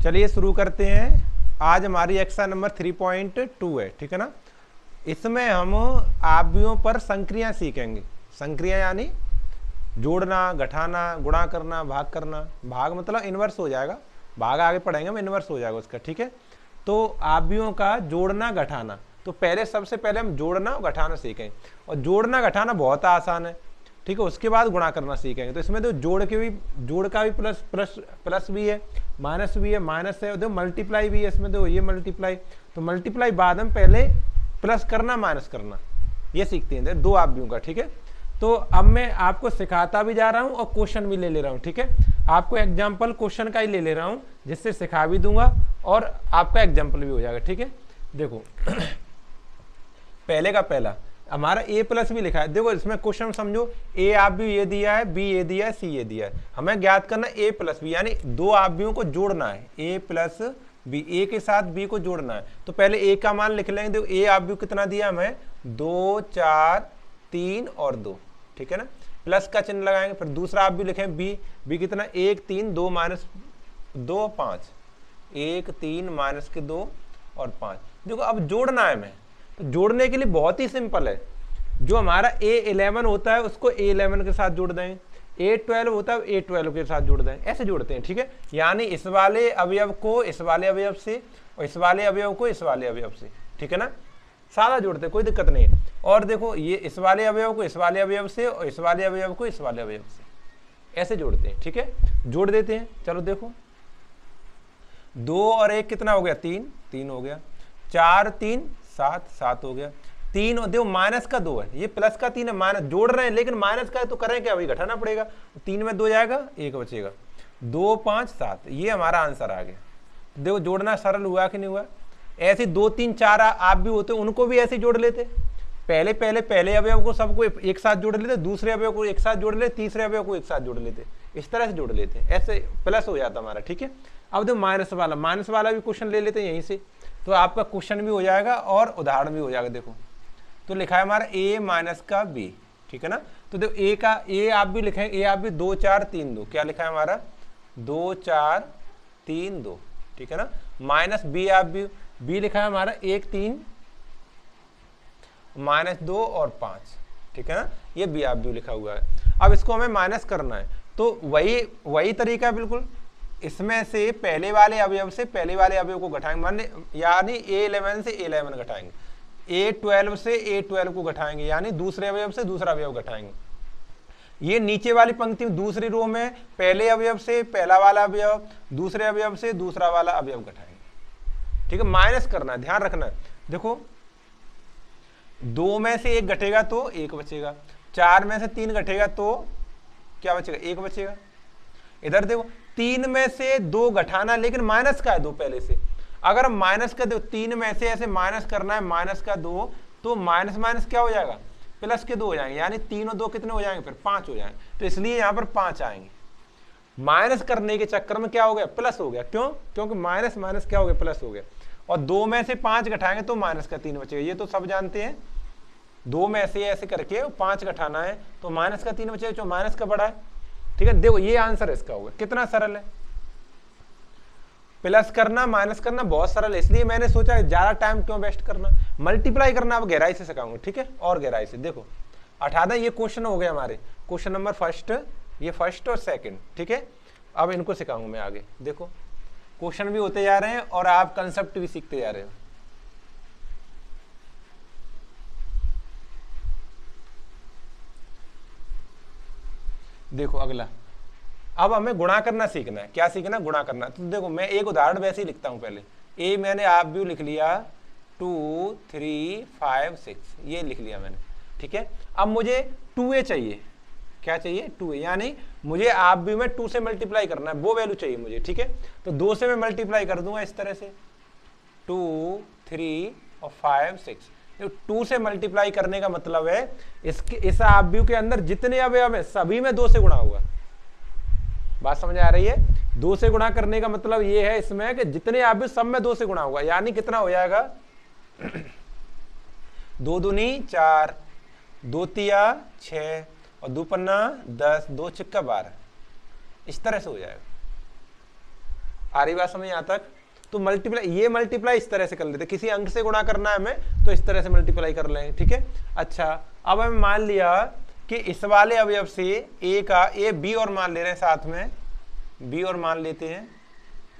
चलिए शुरू करते हैं। आज हमारी एक्सरसाइज नंबर 3.2 है, ठीक है ना। इसमें हम आव्यूहों पर संक्रिया सीखेंगे। संक्रिया यानी जोड़ना, घटाना, गुणा करना, भाग करना। भाग मतलब इनवर्स हो जाएगा, भाग आगे पढ़ेंगे हम, इनवर्स हो जाएगा उसका, ठीक है। तो आव्यूहों का जोड़ना घटाना, तो पहले सबसे पहले हम जोड़ना और घटाना सीखें। और जोड़ना घटाना बहुत आसान है, ठीक है। उसके बाद गुणा करना सीखेंगे। तो इसमें तो जोड़ का भी प्लस प्लस प्लस भी है, माइनस भी है, माइनस है, देखो मल्टीप्लाई भी है इसमें, देखो ये मल्टीप्लाई, तो मल्टीप्लाई बाद में पहले प्लस करना माइनस करना, ये सीखते हैं दो आव्यूहों का, ठीक है। तो अब मैं आपको सिखाता भी जा रहा हूं और क्वेश्चन भी ले रहा हूं, ठीक है। आपको एग्जाम्पल क्वेश्चन का ही ले रहा हूं, जिससे सिखा भी दूंगा और आपका एग्जाम्पल भी हो जाएगा, ठीक है। देखो पहले का पहला हमारा a प्लस भी लिखा है। देखो इसमें क्वेश्चन समझो, a आव्यूह ये दिया है, b ये दिया है, c ये दिया है। हमें ज्ञात करना a प्लस बी, यानी दो आव्यूहों को जोड़ना है। a प्लस बी, a के साथ b को जोड़ना है। तो पहले a का मान लिख लेंगे। देखो a आव्यूह कितना दिया हमें, 2 4 3 और 2, ठीक है ना। प्लस का चिन्ह लगाएंगे। फिर दूसरा आव्यूह लिखें b कितना, 1 3 2 माइनस 2 5, 1 3 माइनस के 2 और 5। देखो अब जोड़ना है हमें, तो जोड़ने के लिए बहुत ही सिंपल है। जो हमारा a11 होता है उसको a11 के साथ जोड़ दें, a12 होता है a12 के साथ जोड़ दें, ऐसे जोड़ते हैं, ठीक है। यानी इस वाले अवयव को इस वाले अवयव से और इस वाले अवयव को इस वाले अवयव से, ठीक है ना। सादा जोड़ते हैं, कोई दिक्कत नहीं है। और देखो ये इस वाले अवयव को इस वाले अवयव से और इस वाले अवयव को इस वाले अवयव से, ऐसे जोड़ते हैं, ठीक है। जोड़ देते हैं। चलो देखो 2 और 1 कितना हो गया, 3 हो गया। 4 3 7 हो गया। 3 और देखो माइनस का 2 है, ये प्लस का 3 है, माइनस जोड़ रहे हैं लेकिन माइनस का है, तो करें क्या, वही घटाना पड़ेगा। 3 में 2 जाएगा, 1 बचेगा। 2 5 7, ये हमारा आंसर आ गया। देखो जोड़ना सरल हुआ कि नहीं हुआ। ऐसे 2 3 4 आप भी होते, उनको भी ऐसे जोड़ लेते। पहले अवयव को सबको एक साथ जोड़ लेते, दूसरे अवयव को एक साथ जोड़ लेते, तीसरे अवयव को एक साथ जोड़ लेते, इस तरह से जोड़ लेते, ऐसे प्लस हो जाता हमारा, ठीक है। अब देखो माइनस वाला भी क्वेश्चन ले लेते हैं यहीं से, तो आपका क्वेश्चन भी हो जाएगा और उदाहरण भी हो जाएगा। देखो तो लिखा है हमारा a माइनस का b, ठीक है ना। तो देखो a आप भी लिखें, a आप भी 2 4 3 2, क्या लिखा है हमारा 2 4 3 2, ठीक है ना। माइनस b आप भी, b लिखा है हमारा 1 3 माइनस 2 और 5, ठीक है ना। ये b आप भी लिखा हुआ है। अब इसको हमें माइनस करना है, तो वही तरीका है बिल्कुल। इसमें से पहले वाले अवयव से पहले वाले अवयव को घटाएंगे, मान यानी a11 से a11 घटाएंगे, a12 से a12 को घटाएंगे, यानी दूसरे अवयव से दूसरा अवयव घटाएंगे। ये नीचे वाली पंक्ति में दूसरी रो में पहले अवयव से पहला वाला अवयव, दूसरे अवयव से दूसरा वाला अवयव घटाएंगे, ठीक है। माइनस करना है, ध्यान रखना है। देखो 2 में से 1 घटेगा तो 1 बचेगा, 4 में से 3 घटेगा तो क्या बचेगा, 1 बचेगा। इधर देखो 3 में से 2 घटाना, लेकिन माइनस का है 2 पहले से। अगर हम माइनस का 3 में से ऐसे माइनस करना है, माइनस का 2, तो माइनस माइनस क्या हो जाएगा, प्लस के 2 हो जाएंगे, यानी 3 और 2 कितने हो जाएंगे, फिर 5 हो जाएंगे। तो इसलिए यहाँ पर 5 आएंगे। माइनस करने के चक्कर में क्या हो गया, प्लस हो गया। क्यों, क्योंकि माइनस माइनस क्या हो गया, प्लस हो गया। और 2 में से 5 घटाएंगे तो माइनस का 3 बचेगा, ये तो सब जानते हैं। 2 में से ऐसे करके 5 घटाना है तो माइनस का 3 बचेगा, जो माइनस का बड़ा है, ठीक है। देखो ये आंसर इसका होगा, कितना सरल है। प्लस करना माइनस करना बहुत सरल है, इसलिए मैंने सोचा ज्यादा टाइम क्यों वेस्ट करना, मल्टीप्लाई करना अब गहराई से सिखाऊंगा, ठीक है, और गहराई से। देखो 18 ये क्वेश्चन हो गए हमारे, क्वेश्चन नंबर फर्स्ट, ये फर्स्ट और सेकंड, ठीक है। अब इनको सिखाऊंगा मैं आगे। देखो क्वेश्चन भी होते जा रहे हैं और आप कंसेप्ट भी सीखते जा रहे हो। देखो अगला, अब हमें गुणा करना सीखना है। क्या सीखना, गुणा करना। तो देखो मैं एक उदाहरण वैसे ही लिखता हूं पहले। ए मैंने आप भी लिख लिया, 2 3 5 6, ये लिख लिया मैंने, ठीक है। अब मुझे 2a चाहिए, क्या चाहिए, 2a, यानी मुझे आप भी में 2 से मल्टीप्लाई करना है, वो वैल्यू चाहिए मुझे, ठीक है। तो 2 से मैं मल्टीप्लाई कर दूंगा इस तरह से, 2 3 और 5 6। 2 से मल्टीप्लाई करने का मतलब है इस आव्यूह के अंदर जितने अवयव है सभी में 2 से गुणा होगा। बात समझ आ रही है। 2 से गुणा करने का मतलब ये है इसमें कि जितने आव्यूह सब में 2 से गुणा होगा, यानी कितना हो जाएगा 2 दूनी 4, 2 तिया 6 और 2 पन्ना 10, 2 चिक्का 12, इस तरह से हो जाएगा। आ रही बात समझ यहाँ तक? तो मल्टीप्लाई, ये मल्टीप्लाई इस तरह से कर लेते, किसी अंक से गुणा करना है हमें तो इस तरह से मल्टीप्लाई कर लेंगे, ठीक है। अच्छा, अब हमें मान लिया कि इस वाले अवयव से ए का, ए बी और मान ले रहे हैं साथ में, बी और मान लेते हैं,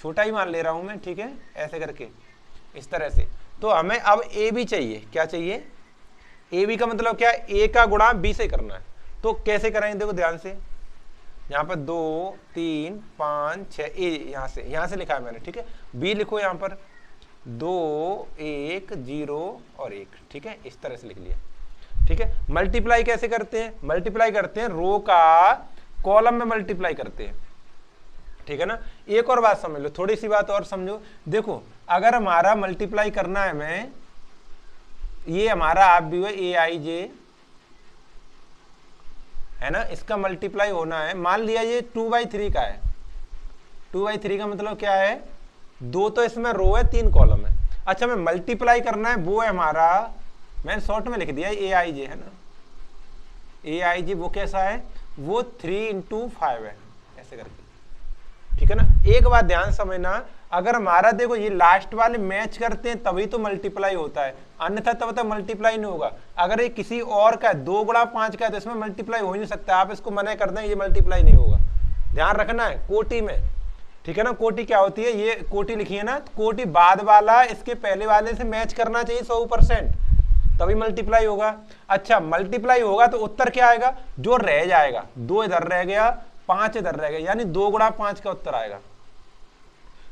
छोटा ही मान ले रहा हूं मैं, ठीक है, ऐसे करके इस तरह से। तो हमें अब ए बी चाहिए, क्या चाहिए? ए बी का मतलब क्या है? ए का गुणा बी से करना है। तो कैसे करेंगे देखो ध्यान से, यहाँ पर 2 3 5 6, ए यहाँ से लिखा है मैंने, ठीक है। बी लिखो यहाँ पर 2 1 0 और 1, ठीक है, इस तरह से लिख लिया, ठीक है। मल्टीप्लाई कैसे करते हैं? मल्टीप्लाई करते हैं रो का कॉलम में मल्टीप्लाई करते हैं, ठीक है ना। एक और बात समझ लो, थोड़ी सी बात और समझो। देखो अगर हमारा मल्टीप्लाई करना है हमें, ये हमारा आप भी हुआ ए आई जे है ना, इसका मल्टीप्लाई होना है। मान लिया ये 2/3 का है, 2/3 का मतलब क्या है? 2 तो इसमें रो है, 3 कॉलम है। अच्छा, हमें मल्टीप्लाई करना है, वो है हमारा, मैंने शॉर्ट में लिख दिया ए आई जे, है ना, ए आई जे। वो कैसा है? वो 3 × 5 है, ऐसे करके, ठीक है ना। एक बात ध्यान समझना, अगर हमारा देखो ये लास्ट वाले मैच करते हैं तभी तो मल्टीप्लाई होता है, अन्यथा तब तक मल्टीप्लाई नहीं होगा। अगर ये किसी और का 2 × 5 का है तो इसमें मल्टीप्लाई हो ही नहीं सकता, आप इसको मना कर दें, ये मल्टीप्लाई नहीं होगा। ध्यान रखना है कोटि में, ठीक है ना। कोटि क्या होती है? ये कोटि लिखी है ना, कोटि बाद वाला इसके पहले वाले से मैच करना चाहिए 100%, तभी मल्टीप्लाई होगा। अच्छा, मल्टीप्लाई होगा तो उत्तर क्या आएगा? जो रह जाएगा, 2 इधर रह गया, 5 इधर रह गया, यानी 2 × 5 का उत्तर आएगा।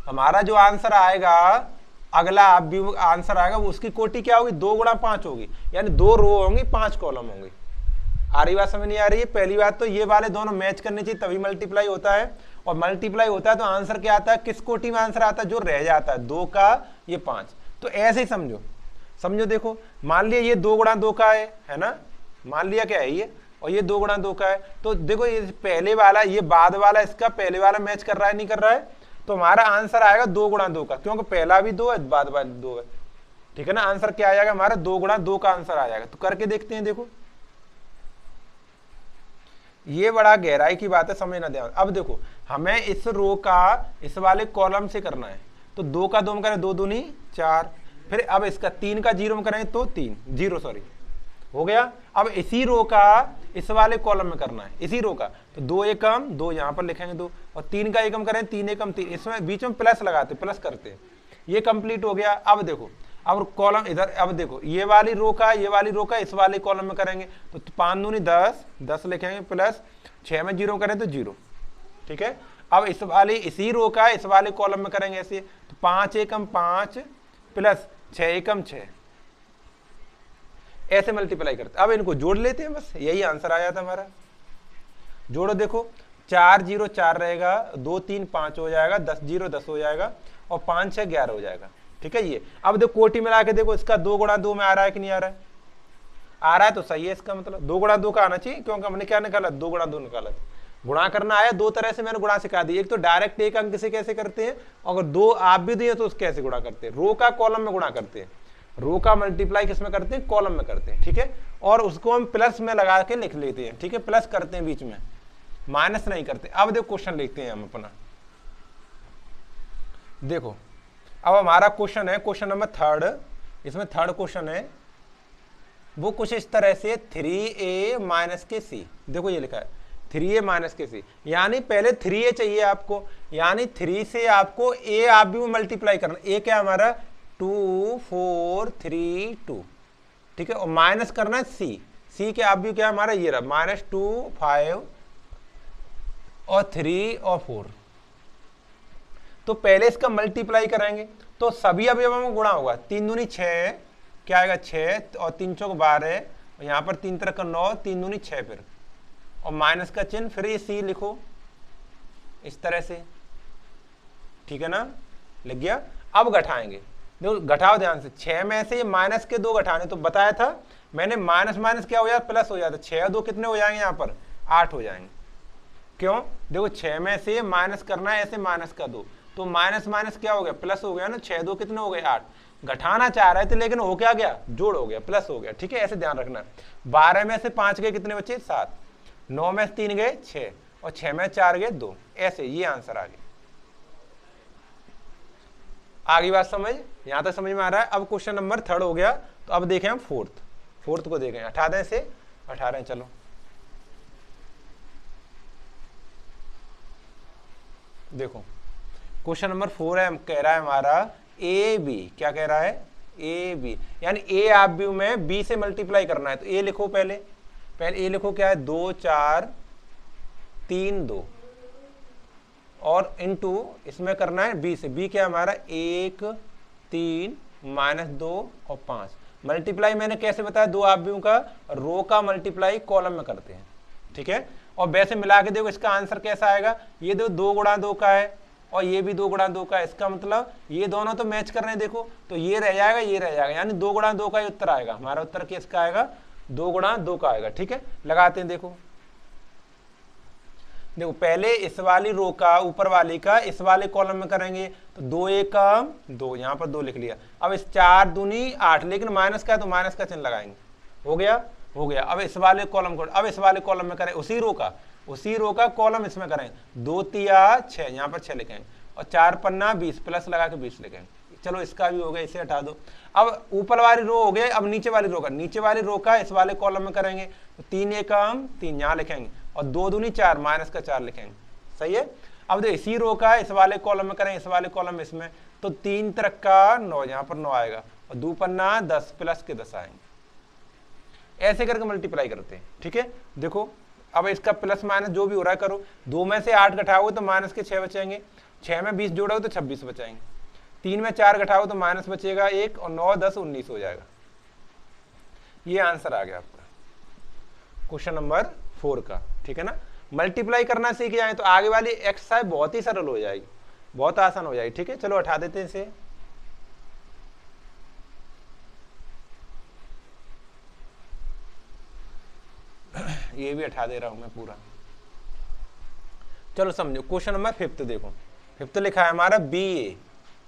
हमारा जो आंसर आएगा, अगला आप भी आंसर आएगा, वो उसकी कोटि क्या होगी? 2 × 5 होगी, यानी 2 रो होंगी, 5 कॉलम होंगे। आ रही बात समझ नहीं आ रही है? पहली बात तो ये वाले दोनों मैच करने चाहिए तभी मल्टीप्लाई होता है, और मल्टीप्लाई होता है तो आंसर क्या आता है? किस कोटि में आंसर आता है? जो रह जाता है, 2 का ये 5। तो ऐसे ही समझो, देखो मान लिया ये 2 × 2 का है ना, मान लिया क्या है ये, और ये 2 × 2 का है। तो देखो ये पहले वाला, ये बाद वाला इसका पहले वाला मैच कर रहा है, नहीं कर रहा है? तो हमारा आंसर आएगा 2 × 2 का, क्योंकि पहला भी 2 है, बाद वाला 2 है, ठीक है ना। आंसर क्या आ जाएगा हमारा? 2 × 2 का आंसर आ जाएगा। तो करके देखते हैं, देखो ये बड़ा गहराई की बात है, समझना ध्यान। अब देखो हमें इस रो का इस वाले कॉलम से करना है, तो 2 का 2 में करें, 2 दूनी 4, फिर अब इसका 3 का 0 में करें तो 3 0 सॉरी हो गया। अब इसी रो का इस वाले कॉलम में करना है, इसी रो का, तो 2 एकम 2 यहाँ पर लिखेंगे 2, और 3 का एकम करें 3 एकम 3, इसमें बीच में प्लस लगाते, प्लस करते हैं, ये कंप्लीट हो गया। अब देखो, अब कॉलम इधर, अब देखो ये वाली रो का, ये वाली रो का इस वाले कॉलम में करेंगे, तो 5 दूनी 10 10 लिखेंगे, प्लस 6 में 0 करें तो 0, ठीक है। अब इस वाली इसी रो का इस वाले कॉलम में करेंगे ऐसे, तो 5 एकम 5 प्लस 6 एकम 6, ऐसे मल्टीप्लाई करते। अब इनको जोड़ लेते हैं, बस यही आंसर आ जाता हमारा। जोड़ो, देखो 4 0 4 रहेगा, 2 3 5 हो जाएगा, 10 0 10 हो जाएगा, और 5 6 11 हो जाएगा, ठीक है। ये अब देखो कोटि मिला के देखो, इसका 2 × 2 में आ रहा है कि नहीं आ रहा है? आ रहा है, तो सही है इसका मतलब 2 × 2 का आना चाहिए, क्योंकि हमने क्या निकाला? 2 × 2 निकाला था। गुणा करना आया, 2 तरह से मैंने गुणा सिखा दी, एक तो डायरेक्ट एक अंक से कैसे करते हैं, अगर 2 आप भी दिए तो उसके कैसे गुणा करते हैं, रो का कॉलम में गुणा करते हैं, रो का मल्टीप्लाई किस में करते हैं? कॉलम में करते हैं, ठीक है। और उसको हम प्लस में लगा के लिख लेते हैं, ठीक है, प्लस करते हैं बीच में, माइनस नहीं करते। अब देखो क्वेश्चन लिखते हैं हम अपना, देखो अब हमारा क्वेश्चन है क्वेश्चन नंबर 3, इसमें 3rd क्वेश्चन है, वो कुछ इस तरह से 3a - के c, देखो ये लिखा है 3a - के c, यानी पहले 3a चाहिए आपको, यानी 3 से आपको a आप भी मल्टीप्लाई करना। a क्या हमारा? 2 4 3 2, ठीक है, और माइनस करना है c के आप भी क्या हमारा? ये रहा -2 5 और 3 और 4। तो पहले इसका मल्टीप्लाई करेंगे तो सभी अवयवों में गुणा होगा, 3 दूनी 6, क्या आएगा 6, और 3 चौक 12, और यहाँ पर 3 तरह का 9, 3 दूनी 6, फिर और माइनस का चिन्ह, फिर ये c लिखो इस तरह से, ठीक है ना, लिख गया। अब घटाएंगे, देखो घटाओ ध्यान से, 6 में से ये माइनस के 2 घटाने, तो बताया था मैंने, माइनस माइनस क्या हो जाता? प्लस हो जाता। 6 और 2 कितने हो जाएंगे? यहाँ पर 8 हो जाएंगे। क्यों? देखो 6 में से माइनस करना है, ऐसे माइनस का 2, तो माइनस माइनस क्या हो गया? प्लस हो गया ना। 6 2 कितने हो गए? 8। घटाना चाह रहे थे लेकिन हो क्या गया? जोड़ हो गया, प्लस हो गया, ठीक है, ऐसे ध्यान रखना। 12 में से 5 गए, कितने बचे? 7। 9 में से 3 गए 6, और 6 में 4 गए 2, ऐसे ये आंसर आ गया। आगे बात समझ, यहां तक समझ में आ रहा है। अब क्वेश्चन नंबर 3 हो गया, तो अब देखें हम फोर्थ को देखें। 18 से 18 चलो देखो, क्वेश्चन नंबर 4 है, कह रहा है हमारा ए बी, क्या कह रहा है, ए बी, यानी ए आप बी में बी से मल्टीप्लाई करना है। तो ए लिखो, पहले ए लिखो, क्या है, 2 4 3 2 और इनटू इसमें करना है बी से। बी क्या हमारा 1 3 -2 और 5। मल्टीप्लाई मैंने कैसे बताया, दो आप बी का रो का मल्टीप्लाई कॉलम में करते हैं, ठीक है। और वैसे मिला के देखो इसका आंसर कैसा आएगा, ये देखो 2 गुणा 2 का है और ये भी 2 गुणा 2 का है। इसका मतलब ये दोनों तो मैच कर रहे हैं, देखो तो ये रह जाएगा, ये रह जाएगा, यानी 2 गुणा 2 का ही उत्तर आएगा। हमारा उत्तर किसका आएगा, 2 गुणा 2 का आएगा, ठीक है। लगाते हैं, देखो पहले इस वाली रो का ऊपर वाली का इस वाले कॉलम में करेंगे, तो 2 1 2, यहाँ पर 2 लिख लिया। अब इस 4 दूनी 8, लेकिन माइनस का है तो माइनस का चिन्ह लगाएंगे, हो गया। अब इस वाले कॉलम को, अब इस वाले कॉलम में करें उसी रो का कॉलम इसमें करें, 2 3 6, यहाँ पर 6 लिखेंगे और 4 पन्ना 20 प्लस लगा के 20 लिखेंगे। चलो इसका भी हो गया, इसे हटा दो। अब ऊपर वाली रो हो गया, अब नीचे वाली रो का इस वाले कॉलम में करेंगे, तो 3 1 3 यहाँ लिखेंगे और 2 दूनी 4, माइनस का 4 लिखेंगे, सही है। अब देखो इसी रो का इस वाले कॉलम में करें, इस वाले कॉलम इसमें, तो 3 3 9, यहाँ पर 9 आएगा और 2 पन्ना 10 प्लस के 10 आएंगे। ऐसे करके मल्टीप्लाई करते हैं, ठीक है। देखो अब इसका प्लस माइनस जो भी हो रहा है करो। 2 में से 8 घटाओगे तो माइनस के 6 बचेंगे, 6 में 20 जोड़ोगे तो 26 बचाएंगे, 3 में 4 घटाओगे तो माइनस बचेगा 1 और 9 10 19 हो जाएगा। ये आंसर आ गया आपका क्वेश्चन नंबर 4 का, ठीक है ना। मल्टीप्लाई करना सीख जाए तो आगे वाली एक्सरसाइज बहुत ही सरल हो जाएगी, बहुत आसान हो जाएगी, ठीक है। चलो हटा देते हैं इसे। ये भी हटा दे रहा हूं मैं पूरा। चलो समझो क्वेश्चन नंबर 5 देखो, 5 लिखा है हमारा बी ए,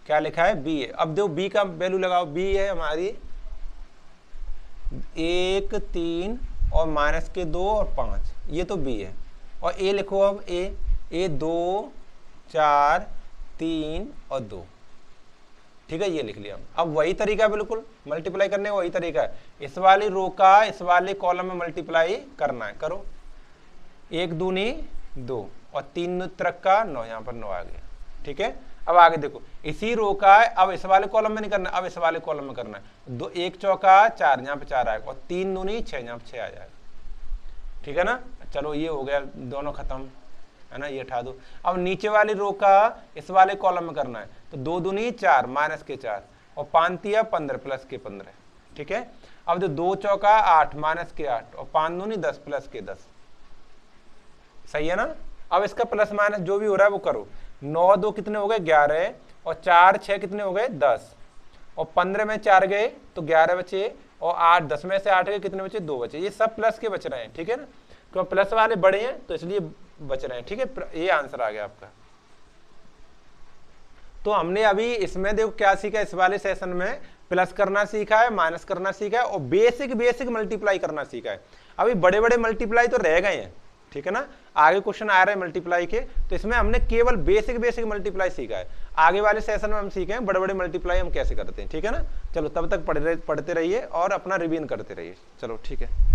क्या लिखा है, बी ए। अब देखो बी का वैल्यू लगाओ, बी है हमारी 1 3 और माइनस के 2 और 5, ये तो बी है। और ए लिखो, अब ए 2 4 3 और 2, ठीक है, ये लिख लिया। अब वही तरीका बिल्कुल मल्टीप्लाई करने का वही तरीका है, इस वाली रो का इस वाले कॉलम में मल्टीप्लाई करना है, करो। 1 दूनी 2 और 3 3 9, यहाँ पर 9 आ गया, ठीक है। अब आगे देखो इसी रो का अब इस वाले कॉलम में नहीं करना, अब इस वाले कॉलम में करना है। 2 1 4 4, यहाँ पे 4 आएगा और 3 दूनी 6, यहाँ पे 6 आ जाएगा, ठीक है ना। चलो ये हो गया, दोनों खत्म है ना, ये हटा दो। अब नीचे वाली रो का इस वाले कॉलम में करना है, तो 2 दूनी 4 माइनस के 4 और 5 3 15 प्लस के 15, ठीक है। अब जो 2 चौका 8 माइनस के 8 और 5 दूनी 10 प्लस के 10, सही है ना। अब इसका प्लस माइनस जो भी हो रहा है वो करो। 9 2 कितने हो गए, 11 और 4 6 कितने हो गए, 10 और 15 में 4 गए तो 11 बचे और 8 10 में से 8 गए, कितने बचे, 2 बचे। ये सब प्लस के बच रहे हैं, ठीक है ना, क्योंकि प्लस वाले बड़े हैं तो इसलिए बच रहे हैं, ठीक है। ये आंसर आ गया आपका। तो हमने अभी इसमें देखो क्या सीखा, इस वाले सेशन में प्लस करना सीखा है, माइनस करना सीखा है और बेसिक मल्टीप्लाई करना सीखा है। अभी बड़े बड़े मल्टीप्लाई तो रह गए हैं, ठीक है ना। आगे क्वेश्चन आ रहे हैं मल्टीप्लाई के, तो इसमें हमने केवल बेसिक मल्टीप्लाई सीखा है। आगे वाले सेशन में हम सीखें बड़े बड़े मल्टीप्लाई हम कैसे करते हैं, ठीक है ना। चलो तब तक पढ़ते रहिए और अपना रिवीजन करते रहिए। चलो ठीक है।